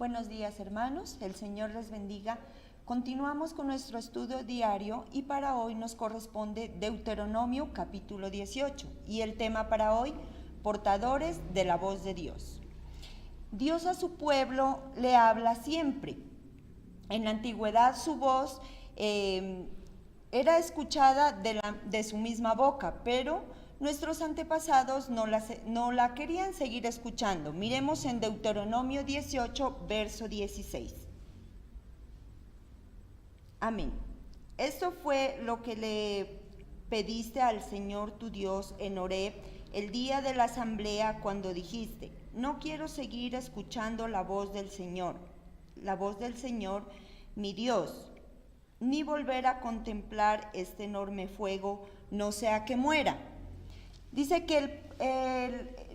Buenos días, hermanos, el Señor les bendiga. Continuamos con nuestro estudio diario y para hoy nos corresponde Deuteronomio capítulo 18 y el tema para hoy, portadores de la voz de Dios. Dios a su pueblo le habla siempre. En la antigüedad su voz era escuchada de su misma boca, pero nuestros antepasados no la querían seguir escuchando. Miremos en Deuteronomio 18, verso 16. Amén. Esto fue lo que le pediste al Señor tu Dios en Horeb el día de la asamblea cuando dijiste: no quiero seguir escuchando la voz del Señor mi Dios, ni volver a contemplar este enorme fuego, no sea que muera. Dice que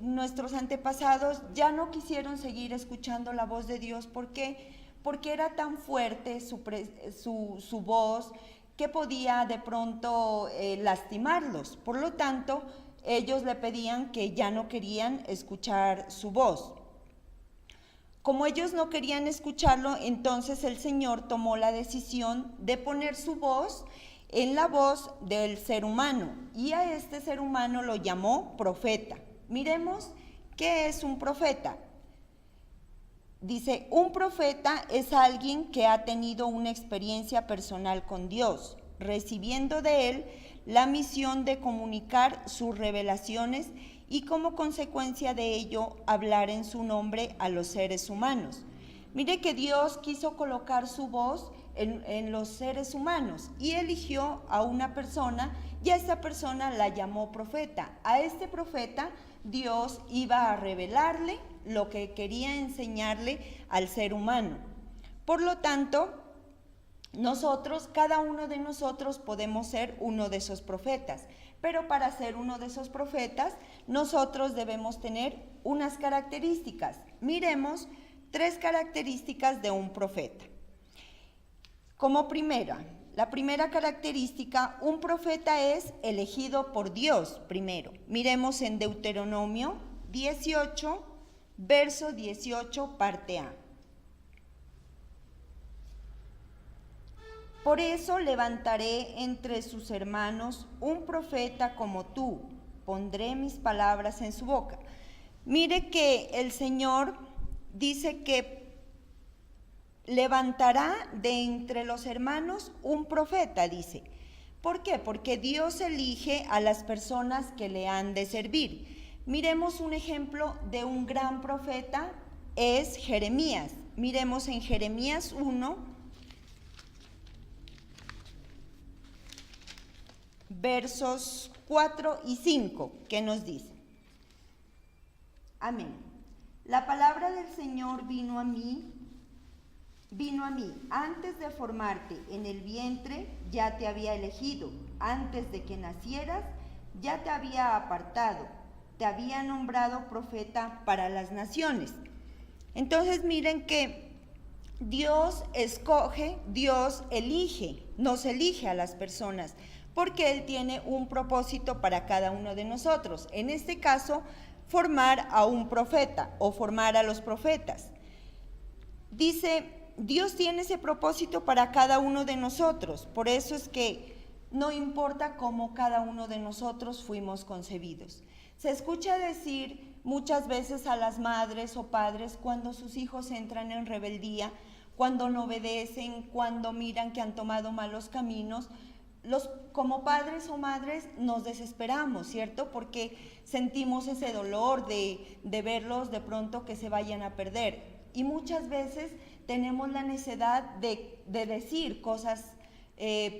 nuestros antepasados ya no quisieron seguir escuchando la voz de Dios. ¿Por qué? Porque era tan fuerte su voz que podía de pronto lastimarlos. Por lo tanto, ellos le pedían que ya no querían escuchar su voz. Como ellos no querían escucharlo, entonces el Señor tomó la decisión de poner su voz en la voz del ser humano, y a este ser humano lo llamó profeta. Miremos qué es un profeta. Dice, un profeta es alguien que ha tenido una experiencia personal con Dios, recibiendo de él la misión de comunicar sus revelaciones y como consecuencia de ello hablar en su nombre a los seres humanos. Mire que Dios quiso colocar su voz en los seres humanos y eligió a una persona y a esta persona la llamó profeta. A este profeta Dios iba a revelarle lo que quería enseñarle al ser humano. Por lo tanto, cada uno de nosotros podemos ser uno de esos profetas, pero para ser uno de esos profetas nosotros debemos tener unas características. Miremos 3 características de un profeta. Como la primera característica, un profeta es elegido por Dios primero. Miremos en Deuteronomio 18, verso 18, parte A. Por eso levantaré entre sus hermanos un profeta como tú, pondré mis palabras en su boca. Mire que el Señor dice que levantará de entre los hermanos un profeta, dice. ¿Por qué? Porque Dios elige a las personas que le han de servir. Miremos un ejemplo de un gran profeta, es Jeremías. Miremos en Jeremías 1, versos 4 y 5, ¿qué nos dice? Amén. La palabra del Señor vino a mí, antes de formarte en el vientre ya te había elegido, antes de que nacieras ya te había apartado, te había nombrado profeta para las naciones. Entonces miren que Dios escoge, Dios elige, nos elige a las personas, porque Él tiene un propósito para cada uno de nosotros. En este caso, formar a un profeta o formar a los profetas. Dice, Dios tiene ese propósito para cada uno de nosotros. Por eso es que no importa cómo cada uno de nosotros fuimos concebidos. Se escucha decir muchas veces a las madres o padres cuando sus hijos entran en rebeldía, cuando no obedecen, cuando miran que han tomado malos caminos, como padres o madres nos desesperamos, ¿cierto? Porque sentimos ese dolor de verlos de pronto que se vayan a perder. Y muchas veces tenemos la necesidad de decir cosas,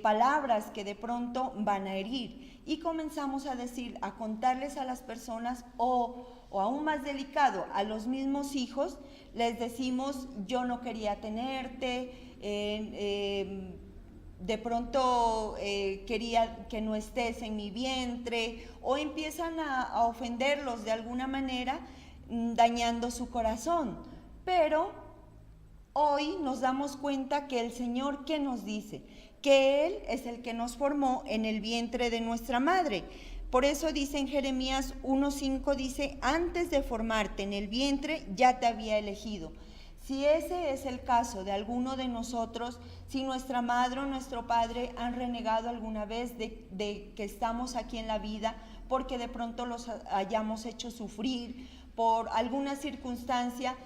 palabras que de pronto van a herir. Y comenzamos a contarles a las personas o aún más delicado, a los mismos hijos, les decimos, yo no quería tenerte, de pronto quería que no estés en mi vientre, o empiezan a ofenderlos de alguna manera, dañando su corazón. Pero hoy nos damos cuenta que el Señor, ¿qué nos dice? Que Él es el que nos formó en el vientre de nuestra madre. Por eso dice en Jeremías 1:5, dice, antes de formarte en el vientre ya te había elegido. Si ese es el caso de alguno de nosotros, si nuestra madre o nuestro padre han renegado alguna vez de que estamos aquí en la vida, porque de pronto los hayamos hecho sufrir por alguna circunstancia,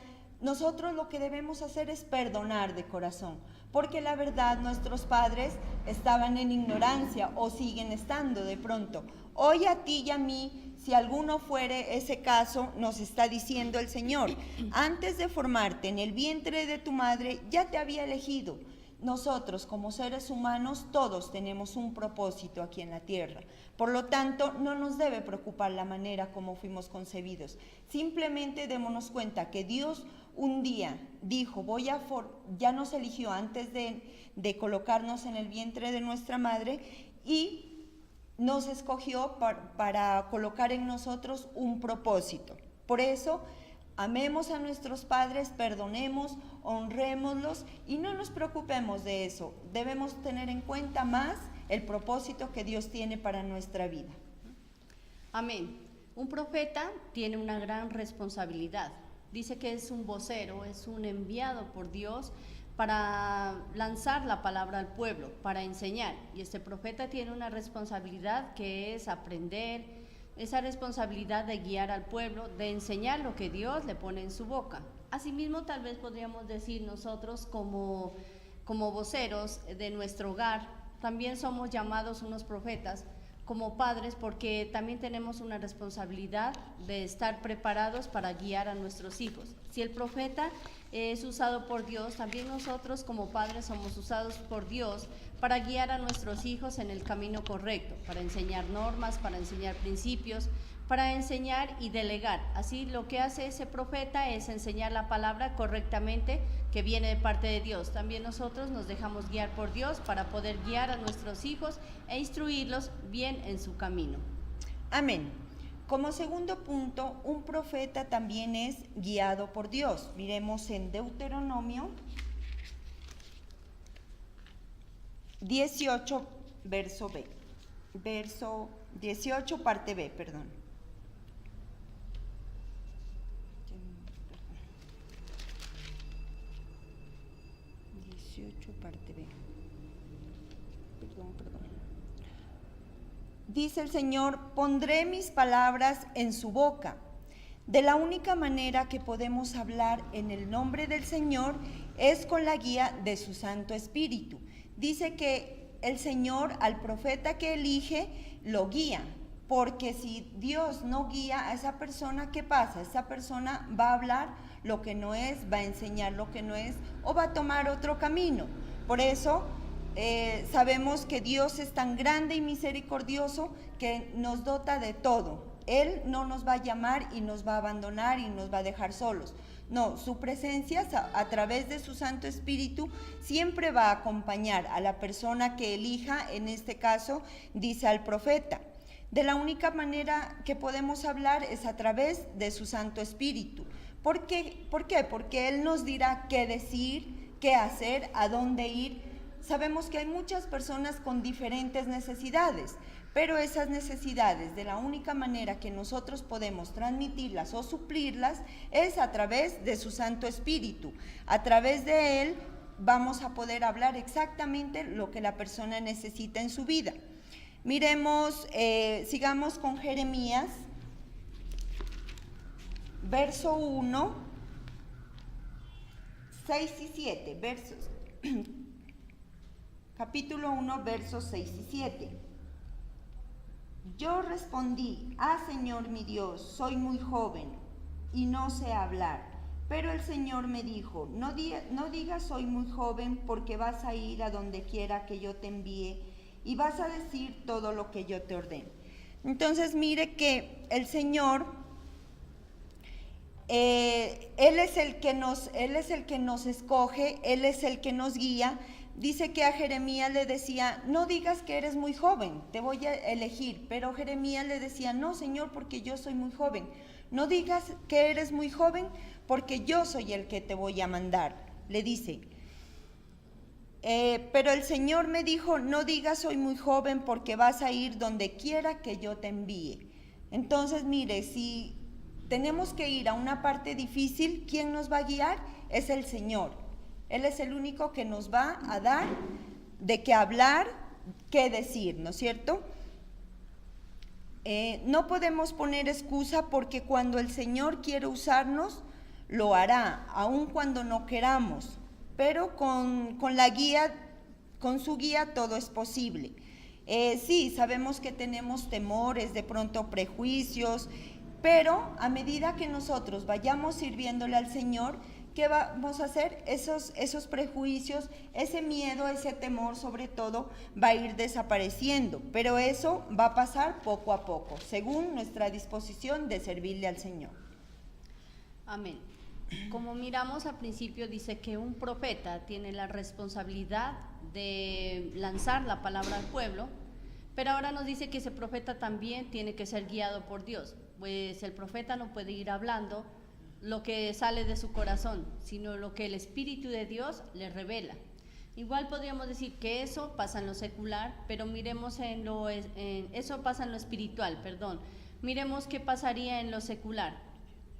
nosotros lo que debemos hacer es perdonar de corazón, porque la verdad nuestros padres estaban en ignorancia o siguen estando de pronto. Hoy a ti y a mí, si alguno fuere ese caso, nos está diciendo el Señor, antes de formarte en el vientre de tu madre, ya te había elegido. Nosotros como seres humanos todos tenemos un propósito aquí en la tierra. Por lo tanto, no nos debe preocupar la manera como fuimos concebidos. Simplemente démonos cuenta que Dios un día dijo, ya nos eligió antes de colocarnos en el vientre de nuestra madre y nos escogió para colocar en nosotros un propósito. Por eso, amemos a nuestros padres, perdonemos, honrémoslos y no nos preocupemos de eso. Debemos tener en cuenta más el propósito que Dios tiene para nuestra vida. Amén. Un profeta tiene una gran responsabilidad. Dice que es un vocero, es un enviado por Dios para lanzar la palabra al pueblo, para enseñar. Y este profeta tiene una responsabilidad que es aprender, esa responsabilidad de guiar al pueblo, de enseñar lo que Dios le pone en su boca. Asimismo, tal vez podríamos decir nosotros como voceros de nuestro hogar, también somos llamados unos profetas como padres, porque también tenemos una responsabilidad de estar preparados para guiar a nuestros hijos. Si el profeta es usado por Dios, también nosotros como padres somos usados por Dios para guiar a nuestros hijos en el camino correcto, para enseñar normas, para enseñar principios, para enseñar y delegar. Así lo que hace ese profeta es enseñar la palabra correctamente que viene de parte de Dios. También nosotros nos dejamos guiar por Dios para poder guiar a nuestros hijos e instruirlos bien en su camino. Amén. Como segundo punto, un profeta también es guiado por Dios. Miremos en Deuteronomio 18, verso 18, parte B, perdón. 18, parte B. Perdón. Dice el Señor, pondré mis palabras en su boca. De la única manera que podemos hablar en el nombre del Señor es con la guía de su Santo Espíritu. Dice que el Señor al profeta que elige lo guía, porque si Dios no guía a esa persona, ¿qué pasa? Esa persona va a hablar lo que no es, va a enseñar lo que no es o va a tomar otro camino. Por eso sabemos que Dios es tan grande y misericordioso que nos dota de todo. Él no nos va a llamar y nos va a abandonar y nos va a dejar solos. No, su presencia a través de su Santo Espíritu siempre va a acompañar a la persona que elija, en este caso, dice al profeta. De la única manera que podemos hablar es a través de su Santo Espíritu. ¿Por qué? Porque Él nos dirá qué decir, qué hacer, a dónde ir. Sabemos que hay muchas personas con diferentes necesidades, pero esas necesidades, de la única manera que nosotros podemos transmitirlas o suplirlas es a través de su Santo Espíritu. A través de Él vamos a poder hablar exactamente lo que la persona necesita en su vida. Miremos, sigamos con Jeremías, verso 1, 6 y 7, capítulo 1, versos 6 y 7. Yo respondí, Señor mi Dios, soy muy joven y no sé hablar. Pero el Señor me dijo, no digas soy muy joven, porque vas a ir a donde quiera que yo te envíe y vas a decir todo lo que yo te ordene. Entonces mire que el Señor, Él es el que nos escoge, Él es el que nos guía. Dice que a Jeremías le decía, no digas que eres muy joven, te voy a elegir. Pero Jeremías le decía, no, Señor, porque yo soy muy joven. No digas que eres muy joven, porque yo soy el que te voy a mandar. Le dice, pero el Señor me dijo, no digas soy muy joven, porque vas a ir donde quiera que yo te envíe. Entonces, mire, si tenemos que ir a una parte difícil, ¿quién nos va a guiar? Es el Señor. Él es el único que nos va a dar de qué hablar, qué decir, ¿no es cierto? No podemos poner excusa porque cuando el Señor quiere usarnos, lo hará, aun cuando no queramos, pero con la guía, con su guía todo es posible. Sí, sabemos que tenemos temores, de pronto prejuicios, pero a medida que nosotros vayamos sirviéndole al Señor, ¿qué vamos a hacer? Esos prejuicios, ese miedo, ese temor sobre todo va a ir desapareciendo, pero eso va a pasar poco a poco, según nuestra disposición de servirle al Señor. Amén. Como miramos al principio, dice que un profeta tiene la responsabilidad de lanzar la palabra al pueblo, pero ahora nos dice que ese profeta también tiene que ser guiado por Dios, pues el profeta no puede ir hablando lo que sale de su corazón, sino lo que el Espíritu de Dios le revela. Igual podríamos decir que eso pasa en lo secular, pero miremos eso pasa en lo espiritual, perdón. Miremos qué pasaría en lo secular.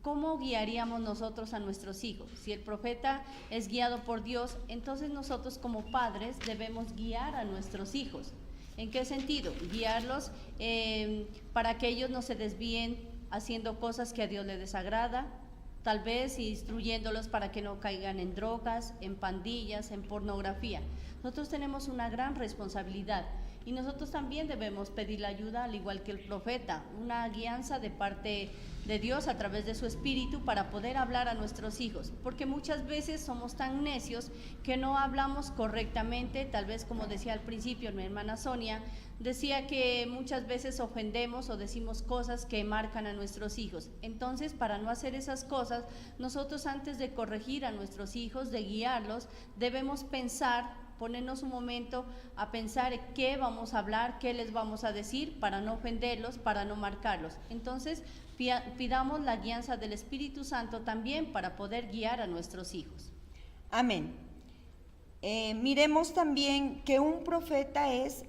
¿Cómo guiaríamos nosotros a nuestros hijos? Si el profeta es guiado por Dios, entonces nosotros como padres debemos guiar a nuestros hijos. ¿En qué sentido? Guiarlos para que ellos no se desvíen haciendo cosas que a Dios le desagrada, tal vez instruyéndolos para que no caigan en drogas, en pandillas, en pornografía. Nosotros tenemos una gran responsabilidad y nosotros también debemos pedir la ayuda, al igual que el profeta, una guianza de parte de Dios a través de su Espíritu para poder hablar a nuestros hijos, porque muchas veces somos tan necios que no hablamos correctamente, tal vez como decía al principio mi hermana Sonia, decía que muchas veces ofendemos o decimos cosas que marcan a nuestros hijos. Entonces, para no hacer esas cosas, nosotros antes de corregir a nuestros hijos, de guiarlos, debemos pensar, ponernos un momento a pensar qué vamos a hablar, qué les vamos a decir para no ofenderlos, para no marcarlos. Entonces, pidamos la guianza del Espíritu Santo también para poder guiar a nuestros hijos. Amén. Miremos también que un profeta es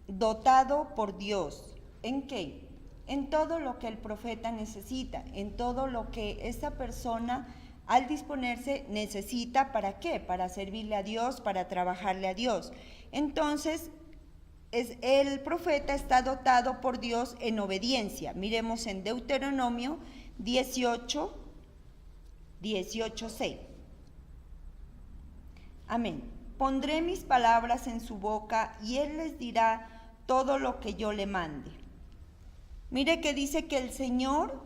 dotado por Dios. ¿En qué? En todo lo que el profeta necesita, en todo lo que esa persona al disponerse necesita. ¿Para qué? Para servirle a Dios, para trabajarle a Dios. Entonces, el profeta está dotado por Dios en obediencia. Miremos en Deuteronomio 18:6. Amén. Pondré mis palabras en su boca y él les dirá todo lo que yo le mande. Mire que dice que el Señor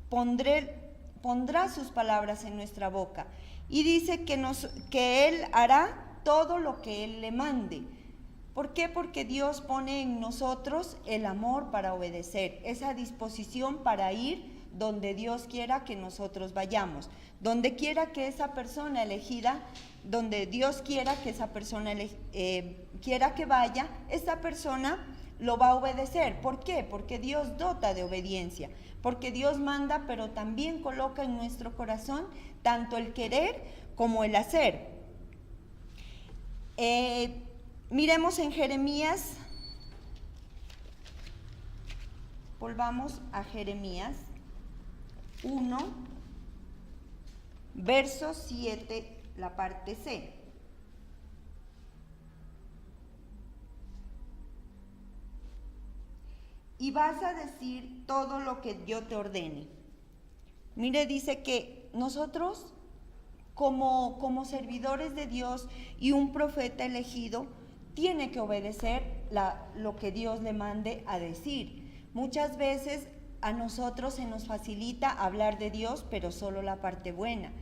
pondrá sus palabras en nuestra boca y dice que Él hará todo lo que Él le mande. ¿Por qué? Porque Dios pone en nosotros el amor para obedecer, esa disposición para ir donde Dios quiera que nosotros vayamos, donde quiera que esa persona elegida, donde Dios quiera que esa persona quiera que vaya, esa persona lo va a obedecer. ¿Por qué? Porque Dios dota de obediencia, porque Dios manda, pero también coloca en nuestro corazón tanto el querer como el hacer. Miremos en Jeremías, volvamos a Jeremías 1, verso 7, la parte C. Y vas a decir todo lo que yo te ordene. Mire, dice que nosotros como servidores de Dios y un profeta elegido tiene que obedecer lo que Dios le mande a decir. Muchas veces a nosotros se nos facilita hablar de Dios, pero solo la parte buena.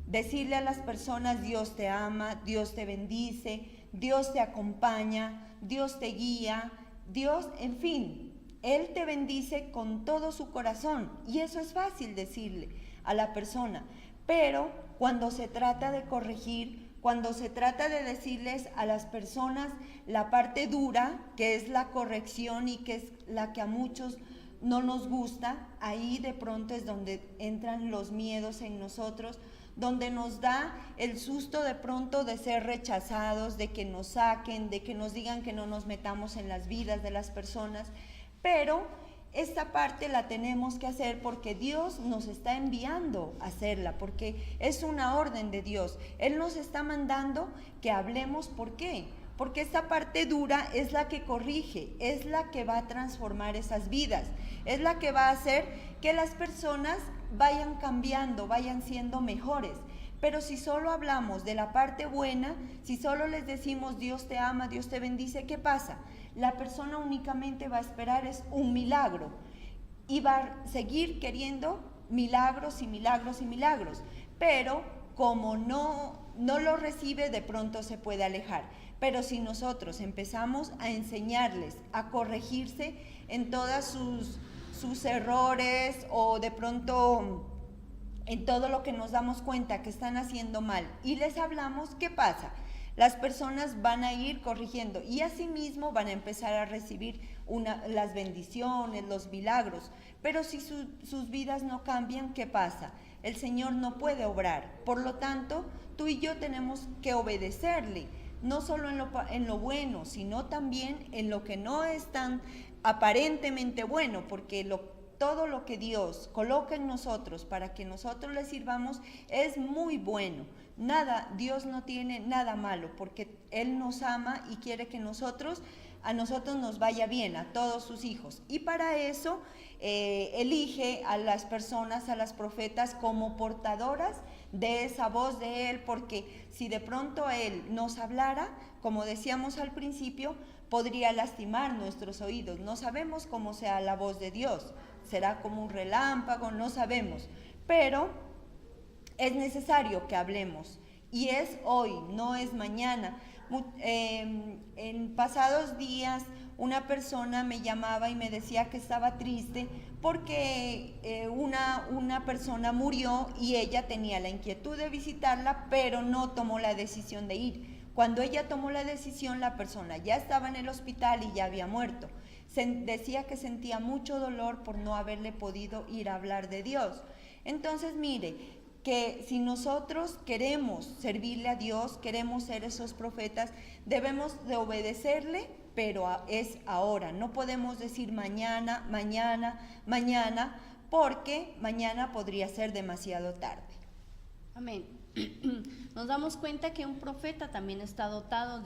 Decirle a las personas: Dios te ama, Dios te bendice, Dios te acompaña, Dios te guía, Dios, en fin, Él te bendice con todo su corazón. Y eso es fácil decirle a la persona, pero cuando se trata de corregir, cuando se trata de decirles a las personas la parte dura, que es la corrección y que es la que a muchos no nos gusta, ahí de pronto es donde entran los miedos en nosotros, donde nos da el susto de pronto de ser rechazados, de que nos saquen, de que nos digan que no nos metamos en las vidas de las personas. Pero esta parte la tenemos que hacer porque Dios nos está enviando a hacerla, porque es una orden de Dios. Él nos está mandando que hablemos. ¿Por qué? Porque esta parte dura es la que corrige, es la que va a transformar esas vidas, es la que va a hacer que las personas vayan cambiando, vayan siendo mejores. Pero si solo hablamos de la parte buena, si solo les decimos Dios te ama, Dios te bendice, ¿qué pasa? La persona únicamente va a esperar es un milagro y va a seguir queriendo milagros y milagros y milagros. Pero como no lo recibe, de pronto se puede alejar. Pero si nosotros empezamos a enseñarles a corregirse en todos sus errores o de pronto en todo lo que nos damos cuenta que están haciendo mal y les hablamos, ¿qué pasa? Las personas van a ir corrigiendo y asimismo van a empezar a recibir las bendiciones, los milagros. Pero si sus vidas no cambian, ¿qué pasa? El Señor no puede obrar. Por lo tanto, tú y yo tenemos que obedecerle, no solo en lo bueno, sino también en lo que no es tan aparentemente bueno, porque todo lo que Dios coloca en nosotros para que nosotros le sirvamos es muy bueno. Dios no tiene nada malo, porque Él nos ama y quiere que a nosotros nos vaya bien, a todos sus hijos. Y para eso elige a las personas, a las profetas, como portadoras de esa voz de Él, porque si de pronto Él nos hablara, como decíamos al principio, podría lastimar nuestros oídos. No sabemos cómo sea la voz de Dios. Será como un relámpago, no sabemos, pero es necesario que hablemos y es hoy, no es mañana. En pasados días una persona me llamaba y me decía que estaba triste porque una persona murió y ella tenía la inquietud de visitarla, pero no tomó la decisión de ir. Cuando ella tomó la decisión, la persona ya estaba en el hospital y ya había muerto. Decía que sentía mucho dolor por no haberle podido ir a hablar de Dios. Entonces, mire, que si nosotros queremos servirle a Dios, queremos ser esos profetas, debemos de obedecerle, pero es ahora. No podemos decir mañana, porque mañana podría ser demasiado tarde. Amén. Nos damos cuenta que un profeta también está dotado,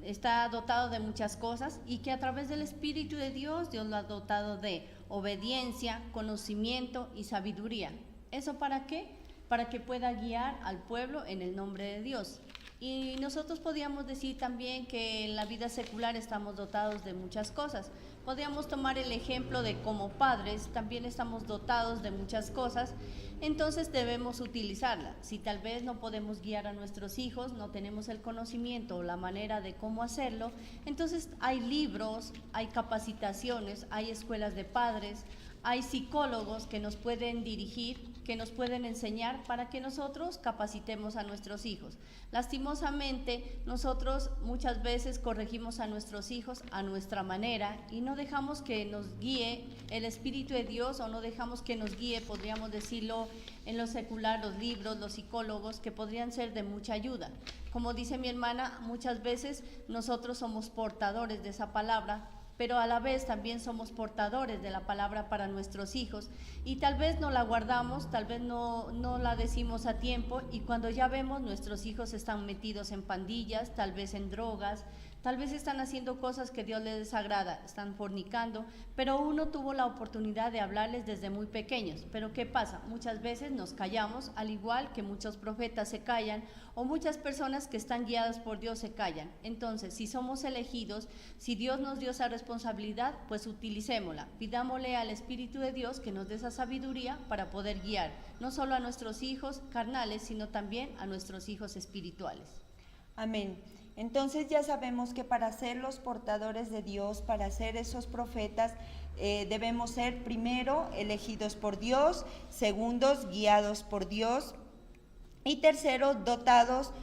está dotado de muchas cosas y que a través del Espíritu de Dios lo ha dotado de obediencia, conocimiento y sabiduría. ¿Eso para qué? Para que pueda guiar al pueblo en el nombre de Dios. Y nosotros podríamos decir también que en la vida secular estamos dotados de muchas cosas. Podríamos tomar el ejemplo de como padres también estamos dotados de muchas cosas, entonces debemos utilizarla. Si tal vez no podemos guiar a nuestros hijos, no tenemos el conocimiento o la manera de cómo hacerlo, entonces hay libros, hay capacitaciones, hay escuelas de padres, hay psicólogos que nos pueden dirigir, que nos pueden enseñar para que nosotros capacitemos a nuestros hijos. Lastimosamente, nosotros muchas veces corregimos a nuestros hijos a nuestra manera y no dejamos que nos guíe el Espíritu de Dios, o no dejamos que nos guíe, podríamos decirlo en lo secular, los libros, los psicólogos, que podrían ser de mucha ayuda. Como dice mi hermana, muchas veces nosotros somos portadores de esa palabra, pero a la vez también somos portadores de la palabra para nuestros hijos y tal vez no la guardamos, tal vez no la decimos a tiempo, y cuando ya vemos nuestros hijos están metidos en pandillas, tal vez en drogas, tal vez están haciendo cosas que Dios les desagrada, están fornicando, pero uno tuvo la oportunidad de hablarles desde muy pequeños. Pero ¿qué pasa? Muchas veces nos callamos, al igual que muchos profetas se callan, o muchas personas que están guiadas por Dios se callan. Entonces, si somos elegidos, si Dios nos dio esa responsabilidad, pues utilicémosla. Pidámosle al Espíritu de Dios que nos dé esa sabiduría para poder guiar, no solo a nuestros hijos carnales, sino también a nuestros hijos espirituales. Amén. Entonces ya sabemos que para ser los portadores de Dios, para ser esos profetas, debemos ser primero elegidos por Dios, segundos guiados por Dios y tercero dotados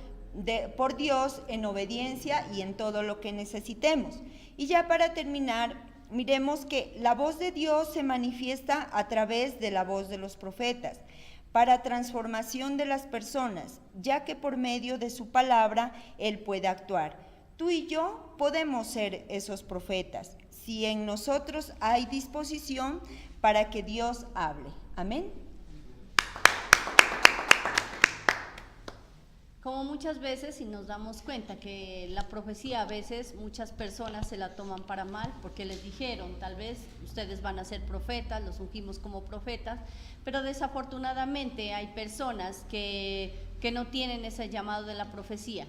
por Dios en obediencia y en todo lo que necesitemos. Y ya para terminar, miremos que la voz de Dios se manifiesta a través de la voz de los profetas, para transformación de las personas, ya que por medio de su palabra Él puede actuar. Tú y yo podemos ser esos profetas. si en nosotros hay disposición para que Dios hable. Amén. Como muchas veces, si nos damos cuenta que la profecía a veces muchas personas se la toman para mal, porque les dijeron, tal vez ustedes van a ser profetas, los ungimos como profetas, pero desafortunadamente hay personas que no tienen ese llamado de la profecía,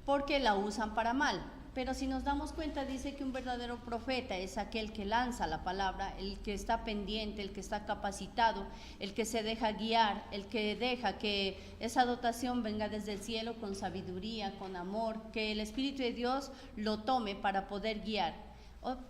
porque la usan para mal. Pero si nos damos cuenta, dice que un verdadero profeta es aquel que lanza la palabra, el que está pendiente, el que está capacitado, el que se deja guiar, el que deja que esa dotación venga desde el cielo con sabiduría, con amor, que el Espíritu de Dios lo tome para poder guiar.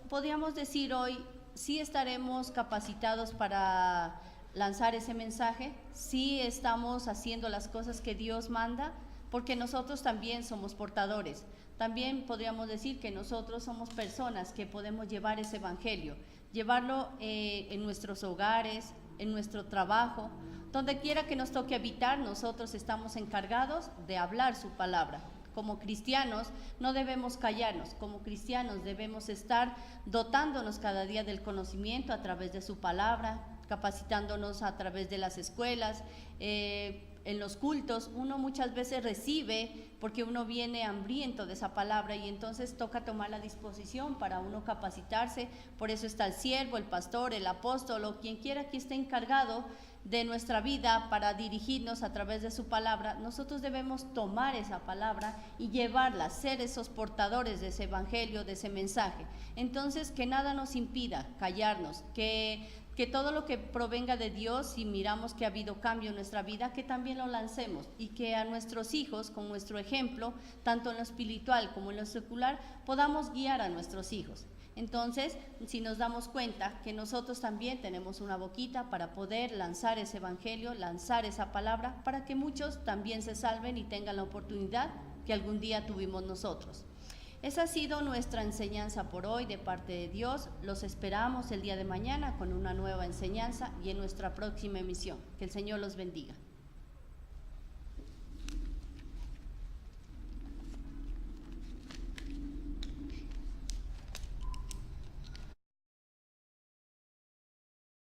Podríamos decir hoy, sí estaremos capacitados para lanzar ese mensaje, sí estamos haciendo las cosas que Dios manda, porque nosotros también somos portadores. También podríamos decir que nosotros somos personas que podemos llevar ese evangelio, llevarlo en nuestros hogares, en nuestro trabajo, donde quiera que nos toque habitar, nosotros estamos encargados de hablar su palabra. Como cristianos no debemos callarnos, como cristianos debemos estar dotándonos cada día del conocimiento a través de su palabra, capacitándonos a través de las escuelas, en los cultos. Uno muchas veces recibe porque uno viene hambriento de esa palabra y entonces toca tomar la disposición para uno capacitarse. Por eso está el siervo, el pastor, el apóstol o quien quiera que esté encargado de nuestra vida para dirigirnos a través de su palabra. Nosotros debemos tomar esa palabra y llevarla, ser esos portadores de ese evangelio, de ese mensaje. Entonces, que nada nos impida callarnos, que todo lo que provenga de Dios, si miramos que ha habido cambio en nuestra vida, que también lo lancemos y que a nuestros hijos, con nuestro ejemplo, tanto en lo espiritual como en lo secular, podamos guiar a nuestros hijos. Entonces, si nos damos cuenta que nosotros también tenemos una boquita para poder lanzar ese evangelio, lanzar esa palabra, para que muchos también se salven y tengan la oportunidad que algún día tuvimos nosotros. Esa ha sido nuestra enseñanza por hoy de parte de Dios. Los esperamos el día de mañana con una nueva enseñanza y en nuestra próxima emisión. Que el Señor los bendiga.